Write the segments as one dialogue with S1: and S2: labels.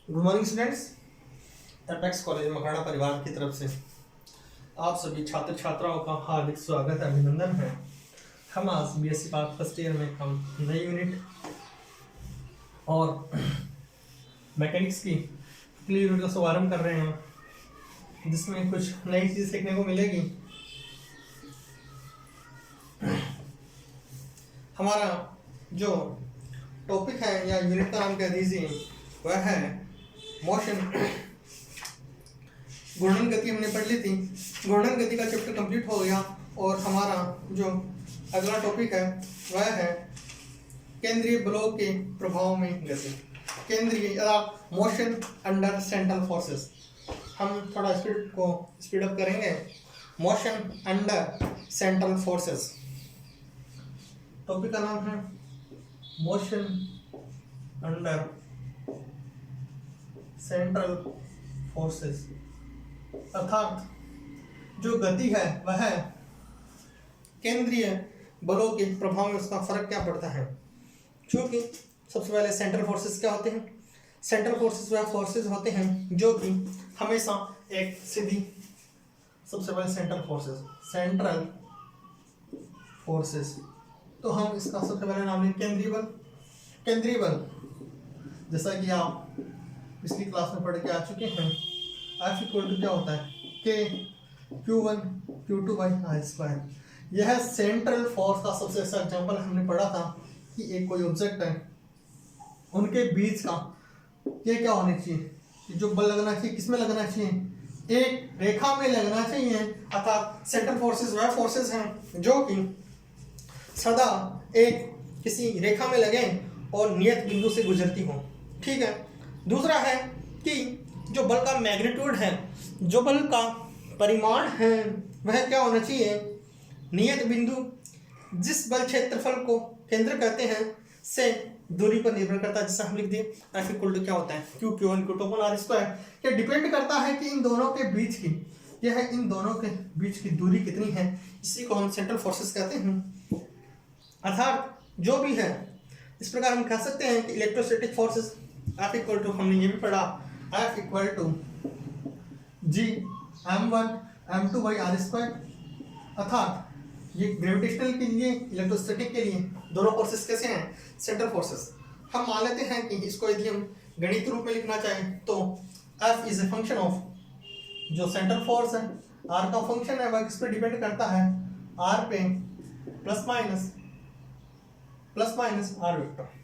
S1: Good morning students. Apex college Makrana परिवार की तरफ से आप सभी छात्र छात्राओं का हार्दिक स्वागत अभिनंदन है। हम आज बीएससी पार्ट फर्स्ट ईयर में हम नई यूनिट और मैकेनिक्स की अगली यूनिट का शुभारंभ कर रहे हैं, जिसमें कुछ नई चीज़ सीखने को मिलेगी। हमारा जो टॉपिक है या यूनिट का नाम कह दीजिए, वह है मोशन। घूर्णन गति हमने पढ़ ली थी। घूर्णन गति का चैप्टर कंप्लीट हो गया और हमारा जो अगला टॉपिक है वह है केंद्रीय बलों के प्रभाव में गति। केंद्रीय मोशन अंडर सेंट्रल फोर्सेस। हम थोड़ा स्पीड अप करेंगे। Motion under central forces topic का नाम है मोशन अंडर सेंट्रल फोर्सेस, अर्थात जो गति है वह केंद्रीय बलों के प्रभाव में उसका फर्क क्या पड़ता है। क्योंकि सबसे पहले सेंट्रल फोर्सेस क्या होते हैं। सेंट्रल फोर्सेस वह फोर्सेस होते हैं जो कि हमेशा एक सीधी, सबसे पहले सेंट्रल फोर्सेस तो हम इसका सबसे पहले नाम लें केंद्रीय बल। जैसा कि आप पिछली क्लास में पढ़ के आ चुके हैं, F इक्वल टू क्या होता है K Q1 Q2 by R square. यह सेंट्रल फोर्स का सबसे अच्छा एग्जाम्पल हमने पढ़ा था कि एक कोई ऑब्जेक्ट है, उनके बीच का ये क्या होना चाहिए, जो बल लगना चाहिए किसमें लगना चाहिए, एक रेखा में लगना चाहिए। अर्थात सेंट्रल फोर्सेस वह फोर्सेस हैं जो कि सदा एक किसी रेखा में लगे और नियत बिंदु से गुजरती हो। ठीक है। दूसरा है कि जो बल का मैग्नीट्यूड है, जो बल का परिमाण है, वह क्या होना चाहिए, नियत बिंदु जिस बल क्षेत्रफल को केंद्र कहते हैं से दूरी पर निर्भर करता है। जैसा हम लिख दिए F इक्वल टू क्या होता है Q Q1 Q2 upon R square. ये डिपेंड करता है कि इन दोनों के बीच की दूरी कितनी है। इसी को हम सेंट्रल फोर्सेस कहते हैं। अर्थात जो भी है, इस प्रकार हम कह सकते हैं कि electrostatic forces F equal to, हमने ये भी पढ़ा, F equal to G M1 M2 by R square. अर्थात ये ग्रेविटेशनल के लिए, इलेक्ट्रोस्टैटिक के लिए दोनों फोर्सेस कैसे हैं, सेंट्रल फोर्सेस। हम मान लेते हैं कि इसको यदि हम गणित रूप में लिखना चाहें तो F is a function of जो सेंट्रल फोर्स है, R का फंक्शन है, वह किस पे डिपेंड करता है, R पे प्लस माइनस आर वेक्टर।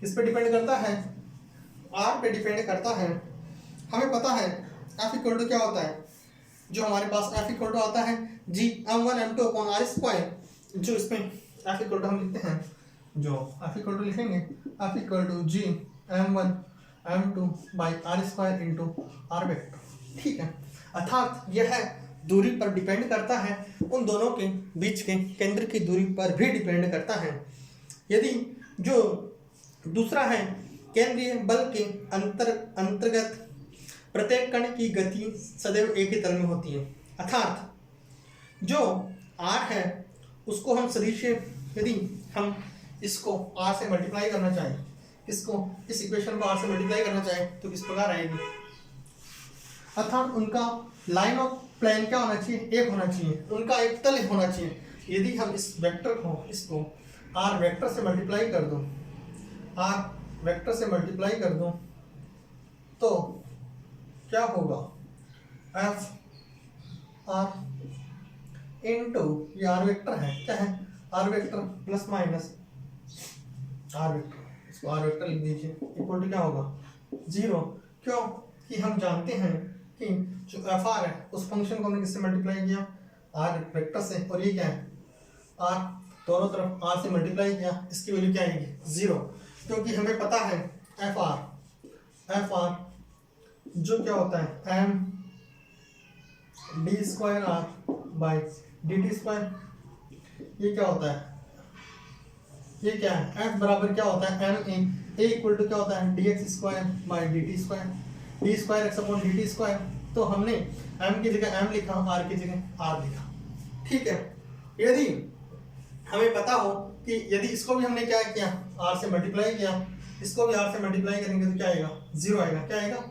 S1: किस पे डिपेंड करता है, R पे डिपेंड करता है। हमें पता है F इक्वल टू क्या होता है, जो हमारे पास F इक्वल टू आता है G M1 M2 upon R square. जो इसमें F इक्वल टू हम लिखते हैं, जो F इक्वल टू लिखेंगे F equal to G M1 M2 by R square into R vector. ठीक है। अर्थात यह दूरी पर डिपेंड करता है, उन दोनों के बीच के केंद्र की दूरी पर भी डिपेंड करता है। यदि जो दूसरा है केंद्रीय बल के अंतर्गत प्रत्येक कण की गति सदैव एक ही तल में होती है। अर्थात जो R है उसको हम सदिश, यदि हम इसको R से मल्टीप्लाई करना चाहें, इस इक्वेशन को R से मल्टीप्लाई करना चाहें तो किस प्रकार आएगी। अर्थात उनका लाइन ऑफ प्लेन क्या होना चाहिए, एक होना चाहिए, उनका एक तल होना चाहिए। यदि हम इस वेक्टर को, इसको R वेक्टर से मल्टीप्लाई कर दूं, R वेक्टर से मल्टीप्लाई कर दूं तो क्या होगा, F R इंटू ये R वेक्टर है, क्या है, R vector plus minus R vector, इसको R वेक्टर लिख दीजिए, इक्वल टू क्या होगा 0। क्यों कि हम जानते हैं कि जो एफ आर है उस फंक्शन को हमने किससे मल्टीप्लाई किया, R वेक्टर से, और ये क्या है R दोनों तरफ R से मल्टीप्लाई किया, इसकी वैल्यू क्या आएगी 0। क्योंकि हमें पता है एफ आर जो क्या होता है M D square R by D T square. ये क्या होता है, ये क्या है, F बराबर क्या होता है M ए इक्वल टू क्या होता है D X square by D T square, D square X upon D T square. तो हमने M की जगह M लिखा, R की जगह R लिखा। ठीक है। यदि हमें पता हो कि यदि इसको भी हमने क्या किया, R से मल्टीप्लाई किया, इसको भी आर से मल्टीप्लाई करेंगे तो क्या आएगा, 0 आएगा। क्या आएगा,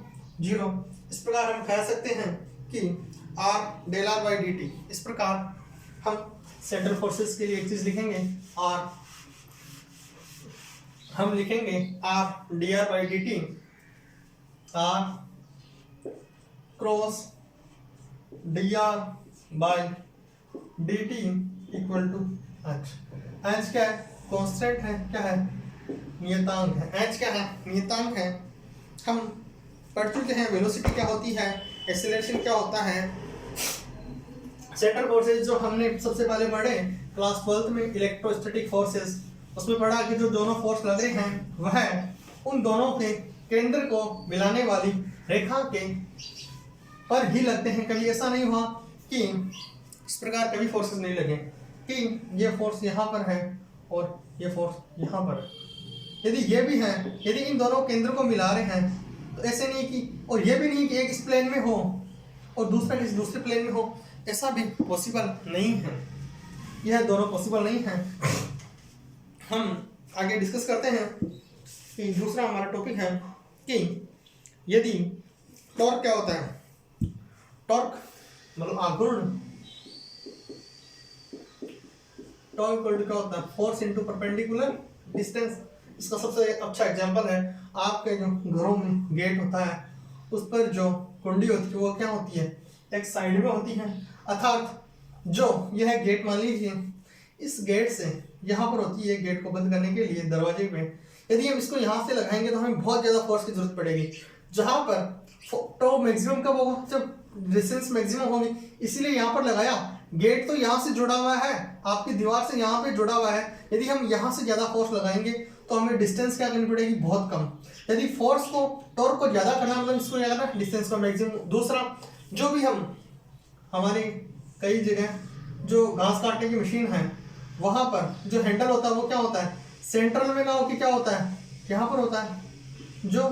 S1: 0। इस प्रकार हम कह सकते हैं कि R del R by D T. इस प्रकार हम सेंट्रल फोर्सेस के लिए एक चीज लिखेंगे, आर हम लिखेंगे R D R by D T, R cross D R by D T equal to H. H क्या है, कांस्टेंट है, क्या है, नियतांक है। एच क्या है, नियतांक है। हम पढ़ चुके हैं वेलोसिटी क्या होती है, एक्सेलरेशन क्या होता है। सेंट्रल फोर्सेस जो हमने सबसे पहले पढ़े क्लास 12th में इलेक्ट्रोस्टैटिक फोर्सेस, उसमें पढ़ा कि जो दोनों फोर्स लग रहे हैं वह उन दोनों के केंद्र को मिलाने वाली रेखा के पर ही लगते हैं। कभी ऐसा नहीं हुआ कि इस प्रकार कभी फोर्सेस नहीं लगे कि ये फोर्स यहाँ पर है और ये फोर्स यहाँ पर है। यदि ये भी है, यदि इन दोनों केंद्र को मिला रहे हैं तो ऐसे नहीं कि, और ये भी नहीं कि एक इस प्लेन में हो और दूसरा किसी दूसरे प्लेन में हो, ऐसा भी पॉसिबल नहीं है। यह दोनों पॉसिबल नहीं है। हम आगे डिस्कस करते हैं कि दूसरा हमारा टॉपिक है कि यदि टॉर्क क्या होता है। टॉर्क मतलब आघूर्ण, टॉर्क इक्वल टू क्या होता है, फोर्स इनटू परपेंडिकुलर डिस्टेंस। इसका सबसे अच्छा एग्जांपल है आपके जो घरों में गेट होता है उस पर जो कुंडी होती है वो क्या होती है, एक साइड में होती है। अर्थात जो यह गेट मान लीजिए इस गेट से यहाँ पर होती है, गेट को बंद करने के लिए दरवाजे पे, यदि हम इसको यहाँ से लगाएंगे तो हमें बहुत ज़्यादा फोर्स की जरूरत पड़ेगी। जहाँ पर तो मैक्सिमम कब होगा, जब डिस्टेंस मैक्सिमम होगी, इसीलिए यहाँ पर लगाया। गेट तो यहाँ से जुड़ा हुआ है, आपकी दीवार से यहाँ पे जुड़ा हुआ है। यदि हम यहाँ से ज़्यादा फोर्स लगाएंगे तो हमें डिस्टेंस क्या करनी पड़ेगी, बहुत कम। यदि फोर्स को, टॉर्क को ज़्यादा करना मतलब इसको क्या करना, डिस्टेंस को मैक्सिमम। दूसरा, जो भी हम हमारे कई जगह जो घास काटने की मशीन है वहाँ पर जो हैंडल होता है वो क्या होता है, सेंट्रल में ना हो कि क्या होता है, यहाँ पर होता है। जो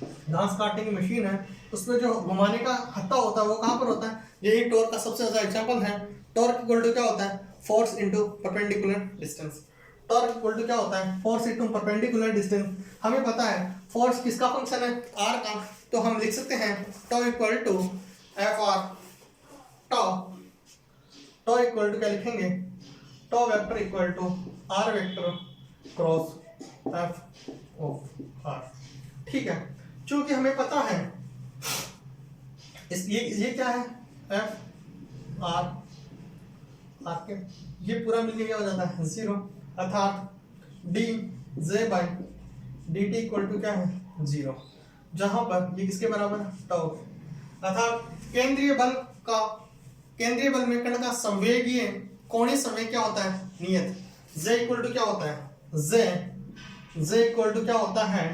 S1: घास काटने की मशीन है उसमें जो घुमाने का हत्था होता है वो कहाँ पर होता है। यही टॉर्क का सबसे ज़्यादा एग्जाम्पल है। टॉर्क इक्वल टू क्या होता है, force into perpendicular distance. Torque equal to क्या होता है, फोर्स इनटू परपेंडिकुलर डिस्टेंस। हमें पता है फोर्स किसका फंक्शन है, आर का, तो हम लिख सकते हैं tau equal to F R. Tau equal to क्या लिखेंगे, tau vector equal to R vector cross F or आर। ठीक है, चूंकि हमें पता है ये क्या है, एफ आर आर के, ये पूरा मिलके क्या हो जाता है, 0। अर्थात D J by D T equal to क्या है, 0। जहां पर ये किसके बराबर है, टॉ। अर्थात केंद्रीय बल में कण का संवेगीय कोणीय समय क्या होता है, नियत। जे इक्वल टू क्या होता है, जे इक्वल टू क्या होता है,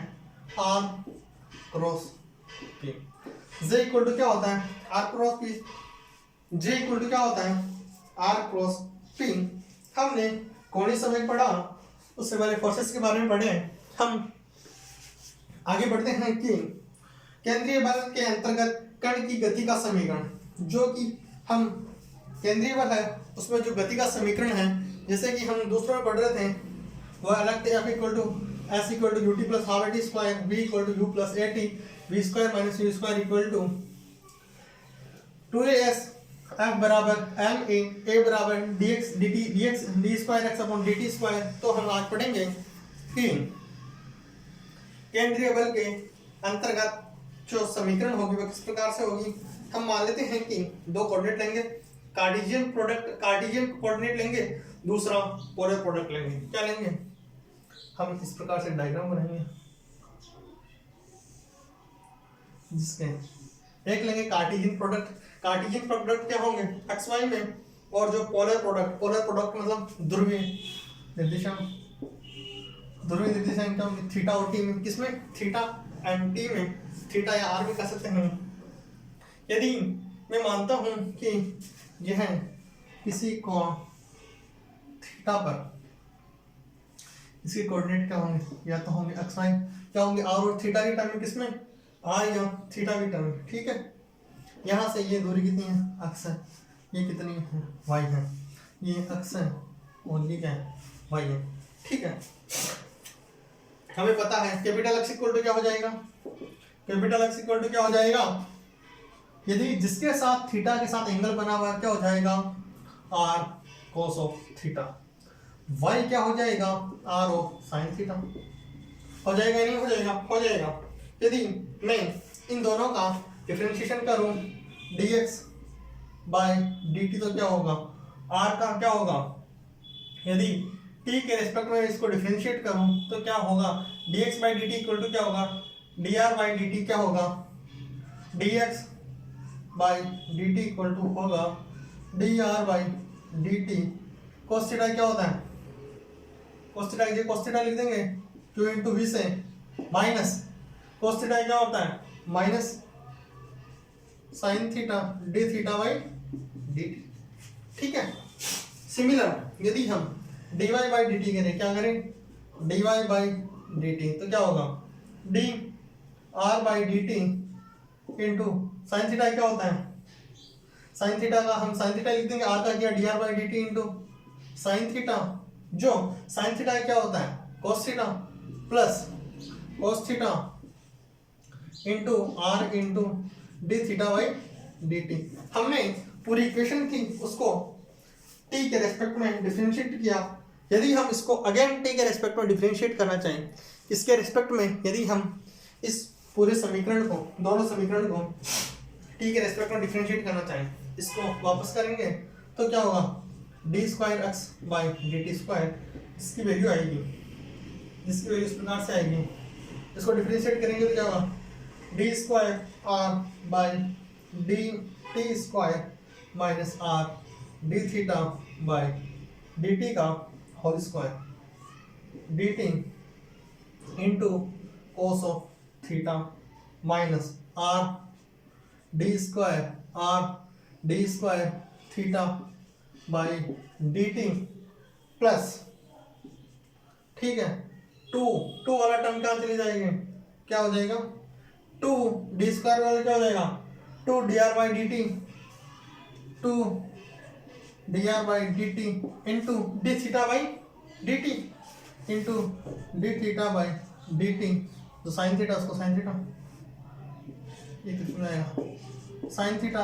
S1: R cross P. J equal to क्या होता है, R cross P. J equal to क्या होता है, आर क्रॉस पी। हमने कोणीय समय पढ़ा, उससे पहले फोर्सेस के बारे में पढ़े। हम आगे बढ़ते हैं कि केंद्रीय बल के अंतर्गत कण की गति का समीकरण, जो कि हम केंद्रीय बल है उसमें जो गति का समीकरण है, जैसे कि हम दूसरों में पढ़ रहे थे, वह अलग थे। F equal to S equal to U T plus half A T square, B equal to U plus A T, V square minus U square equal to 2as, F बराबर एम ए बराबर D X D T D X D square X upon D T square. तो हम आज पढ़ेंगे कि केंद्रीय बल के अंतर्गत जो समीकरण होगी वह किस प्रकार से होगी। हम मान लेते हैं कि दो कोऑर्डिनेट लेंगे, कार्टेशियन कोऑर्डिनेट लेंगे, दूसरा पोलर प्रोडक्ट लेंगे। क्या लेंगे, हम इस प्रकार से डायग्राम बनाएंगे, जिसके एक लेंगे कार्टेशियन प्रोडक्ट क्या होंगे, एक्स वाई में, और जो पोलर प्रोडक्ट मतलब ध्रुवीय निर्देशांक क्या होंगे, थीटा और टी में। किसमें, थीटा एंड टी में, थीटा या आर भी कह सकते हैं। यदि मैं मानता हूं कि यह किसी कोण थीटा पर इसके कोऑर्डिनेट क्या होंगे, या तो होंगे एक्स वाई, क्या होंगे, आर और थीटा की टर्म में, किसमें, आर या थीटा की टर्म में। ठीक है, यहाँ से ये दूरी कितनी है, एक्स है, ये कितनी है, वाई है, ये एक्स है और ये क्या है, वाई है। ठीक है, हमें पता है कैपिटल एक्स इक्वल टू क्या हो जाएगा, कैपिटल एक्स इक्वल टू क्या हो जाएगा, यदि जिसके साथ थीटा के साथ एंगल बना हुआ है क्या हो जाएगा, R cos of theta. Y क्या हो जाएगा, आर ऑफ साइन थीटा। हो जाएगा या नहीं हो जाएगा, हो जाएगा। यदि मैं इन दोनों का डिफरेंशिएशन करूं dx बाय dt तो क्या होगा, r का क्या होगा, यदि t के रेस्पेक्ट में इसको डिफरेंशिएट करूं तो क्या होगा, dx by dt equal to क्या होगा, dr बाय dt क्या होगा, dx by dt equal to होगा dr by dt। cos theta क्या होता है, cos थीटा ये cos थीटा लिख देंगे q इंटू v से, माइनस cos थीटा क्या होता है, minus sine theta d theta by dt। ठीक है। सिमिलर यदि हम dy बाई dt करें, क्या करें, dy बाई dt तो क्या होगा, d r by dt into sine theta क्या होता है, साइन थीटा का हम साइन थीटा लिख देंगे, r का किया dr by dt into sine theta, जो साइन थीटा क्या होता है, cos theta plus cos theta into r into D theta by D T. हमने पूरी इक्वेशन थी उसको t के रेस्पेक्ट में डिफरेंशिएट किया। यदि हम इसको अगेन t के रेस्पेक्ट में डिफरेंशिएट करना चाहें, इसके रेस्पेक्ट में यदि हम इस पूरे समीकरण को, दोनों समीकरण को t के रेस्पेक्ट में डिफरेंशिएट करना चाहें, इसको वापस करेंगे तो क्या होगा, D square X by D T square, इसकी वैल्यू आएगी, जिसकी वैल्यू इस प्रकार से आएगी, इसको डिफरेंशिएट करेंगे तो क्या होगा, D square R by D T square minus R D theta by D T का whole square, D T into cos of theta minus R D square theta by D T plus, ठीक है, to वाला term कहाँ चले जाएंगे, क्या हो जाएगा, टू डी स्क्वायर वाला क्या हो जाएगा, two D R by D T, two D R by D T into D theta by D T into D theta by D T, तो साइन थीटा उसको साइन थीटा, ये कितना आएगा sine theta.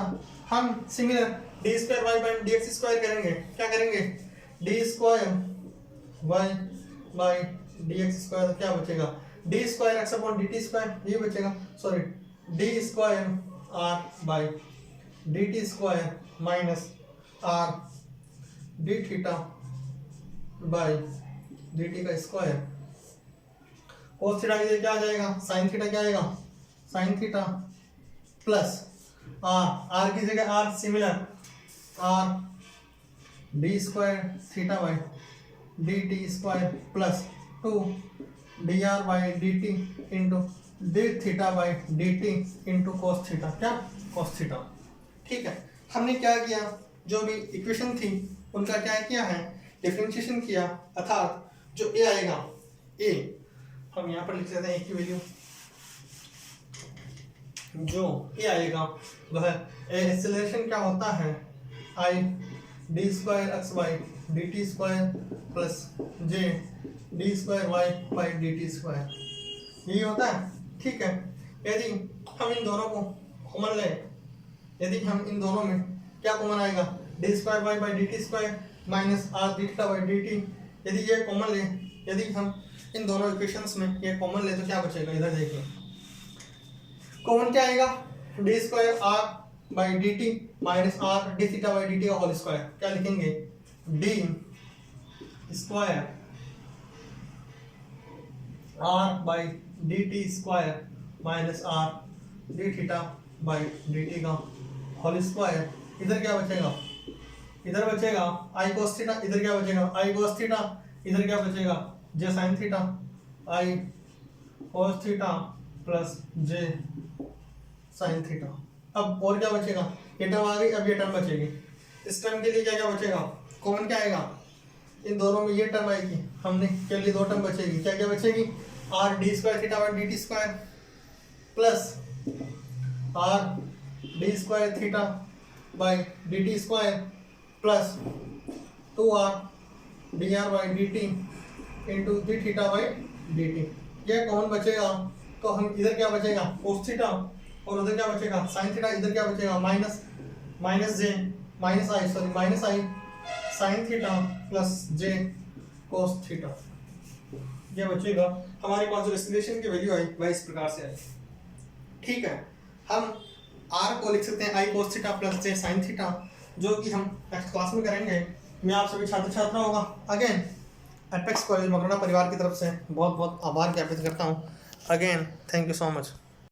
S1: हम similar D square Y by D X square करेंगे, क्या करेंगे, D square Y by D X square, तो क्या बचेगा, D square X upon D T square, ये बचेगा, sorry D square R by D T square minus R D theta by D T का square, cos theta के क्या आ जाएगा, sine theta क्या आएगा, साइन थीटा प्लस आर की जगह R similar R D square theta by D T square plus two D R by D T into D theta by D T into cos theta, क्या cos theta. ठीक है, हमने क्या किया, जो भी इक्वेशन थी उनका क्या किया है, डिफरेंशिएशन किया, अर्थात जो ए आएगा, ए हम यहाँ पर लिख देते हैं, ए की वैल्यू जो ए आएगा वह एक्सेलरेशन क्या होता है, I D square X by D T square plus J D square Y by D T square, यही होता है। ठीक है, यदि हम इन दोनों को कॉमन लें, यदि हम इन दोनों में क्या कॉमन आएगा, D square Y by D T square minus R D theta by D T, यदि ये कॉमन लें, यदि हम इन दोनों इक्वेशंस में ये कॉमन लें तो क्या बचेगा, इधर देखिए कॉमन क्या आएगा, D square R by D T minus R D theta by D T का होल स्क्वायर, क्या लिखेंगे, D square R by D T square minus R D theta by D T का होल स्क्वायर, इधर क्या बचेगा, इधर बचेगा आई cos theta, इधर क्या बचेगा आई कोस थीटा, इधर क्या बचेगा जे साइन थीटा, आई कोस थीटा प्लस जे साइन थीटा। अब और क्या बचेगा, ये टर्म आ गई, अब ये टर्म बचेगी, इस टर्म के लिए क्या क्या बचेगा, कॉमन क्या आएगा, इन दोनों में ये टर्म आएगी, हमने के लिए दो टर्म बचेगी, क्या क्या बचेगी, are D square theta by D T square plus are D square theta by D T square plus to are D R by D T into D theta by D T, ये common बचेगा तो हम इधर क्या बचेगा cos theta और उधर क्या बचेगा साइन थीटा, इधर क्या बचेगा माइनस आई साइन थीटा प्लस जे कोस थीटा, ये बचेगा। हमारे पास जो एक्सप्रेशन की वैल्यू आई वह इस प्रकार से आई। ठीक है, हम आर को लिख सकते हैं आई कोस थीटा प्लस जे साइन थीटा, जो कि हम नेक्स्ट क्लास में करेंगे। मैं आप सभी छात्र छात्राओं का अगेन एपेक्स कॉलेज मकराना परिवार की तरफ से बहुत बहुत आभार ज्ञापित करता हूँ। Again thank you so much.